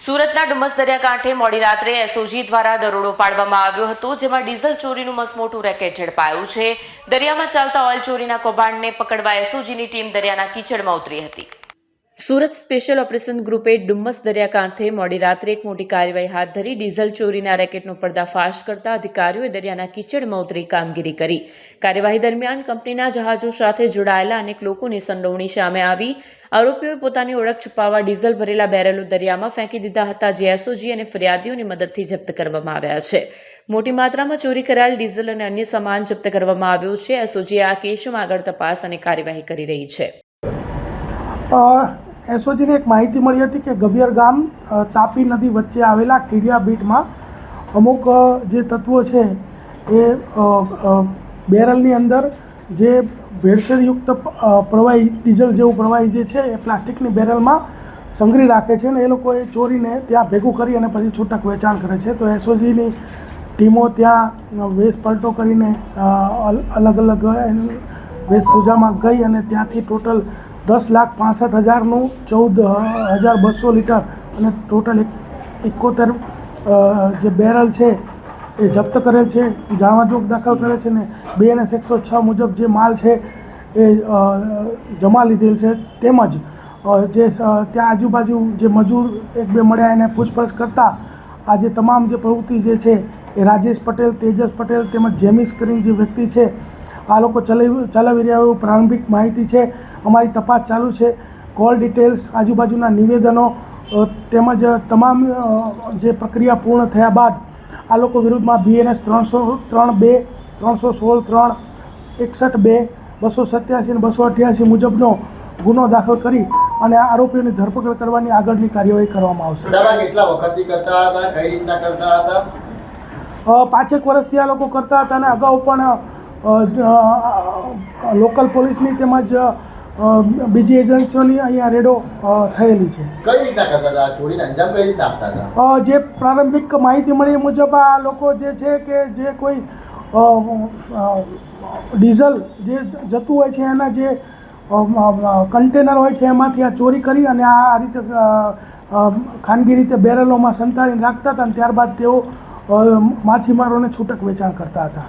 સુરતના ડુમસ દરિયાકાંઠે મોડી રાત્રે એસઓજી દ્વારા દરોડો પાડવામાં આવ્યો હતો, જેમાં ડીઝલ ચોરીનું મસમોટું રેકેટ ઝડપાયું છે। દરિયામાં ચાલતા ઓઇલ ચોરીના કૌભાંડને પકડવા એસઓજીની ટીમ દરિયાના કીચડમાં ઉતરી હતી। સુરત સ્પેશિયલ ઓપરેશન ગ્રુપે ડુમસ દરિયાકાંઠે મોડી રાત્રે એક મોટી કાર્યવાહી હાથ ધરી ડીઝલ ચોરીના રેકેટનો પર્દાફાશ કરતા અધિકારીઓએ દરિયાના કીચડમાં ઉતરી કામગીરી કરી। કાર્યવાહી દરમિયાન કંપનીના જહાજો સાથે જોડાયેલા અનેક લોકોની સંડોવણી સામે આવી। આરોપીઓએ પોતાની ઓળખ છુપાવવા ડીઝલ ભરેલા બેરલો દરિયામાં ફેંકી દીધા હતા, જે એસઓજી અને ફરિયાદીઓની મદદથી જપ્ત કરવામાં આવ્યા છે। મોટી માત્રામાં ચોરી કરાયેલ ડીઝલ અને અન્ય સામાન જપ્ત કરવામાં આવ્યો છે। એસઓજી આ કેસમાં આગળ તપાસ અને કાર્યવાહી કરી રહી છે। એસઓજીને એક માહિતી મળી હતી કે ગવિયર ગામ તાપી નદી વચ્ચે આવેલા કીડિયા બીટમાં અમુક જે તત્વો છે એ બેરલની અંદર જે ભેળસેળયુક્ત પ્રવાહી ડીઝલ જેવું પ્રવાહી જે છે એ પ્લાસ્ટિકની બેરલમાં સંગ્રહી રાખે છે અને એ લોકો એ ચોરીને ત્યાં ભેગું કરી અને પછી છૂટક વેચાણ કરે છે। તો એસઓજીની ટીમો ત્યાં વેશપલટો કરીને અલગ અલગ વેશભૂષામાં ગઈ અને ત્યાંથી ટોટલ 10,65,000નું 14,200 લીટર અને ટોટલ 71 જે બેરલ છે એ જપ્ત કરેલ છે, જાણવાજોગ દાખલ કરે છે ને BNS 106 મુજબ જે માલ છે એ જમા લીધેલ છે। તેમજ જે ત્યાં આજુબાજુ જે મજૂર એક બે મળ્યા એને પૂછપરછ કરતાં આ જે તમામ જે પ્રવૃત્તિ જે છે એ રાજેશ પટેલ, તેજસ પટેલ તેમજ જેમિસ કરીને જે વ્યક્તિ છે આ લોકો ચલાવી રહ્યા એવું પ્રારંભિક માહિતી છે। અમારી તપાસ ચાલુ છે। કોલ ડિટેલ્સ, આજુબાજુના નિવેદનો તેમજ તમામ જે પ્રક્રિયા પૂર્ણ થયા બાદ આ લોકો વિરુદ્ધમાં BNS 303(2), 316(3), 61(2), 287 અને 288 મુજબનો ગુનો દાખલ કરી અને આરોપીઓની ધરપકડ કરવાની આગળની કાર્યવાહી કરવામાં આવશે। કેટલા વખતથી કરતા હતા, કઈ રીતના કરતા હતા? 5 વર્ષથી આ લોકો કરતા હતા અને અગાઉ પણ લોકલ પોલીસની તેમજ બીજી એજન્સીઓની અહીંયા રેડો થયેલી છે। કઈ રીતના કરતા હતા? ચોરીને અંજામ કઈ રીતના આપતા હતા? જે પ્રારંભિક માહિતી મળી મુજબ આ લોકો જે છે કે જે કોઈ ડીઝલ જે જતું હોય છે એના જે કન્ટેનર હોય છે એમાંથી આ ચોરી કરી અને આ રીતે ખાનગી રીતે બેરલોમાં સંતાડીને રાખતા હતા અને ત્યારબાદ તેઓ માછીમારોને છૂટક વેચાણ કરતા હતા।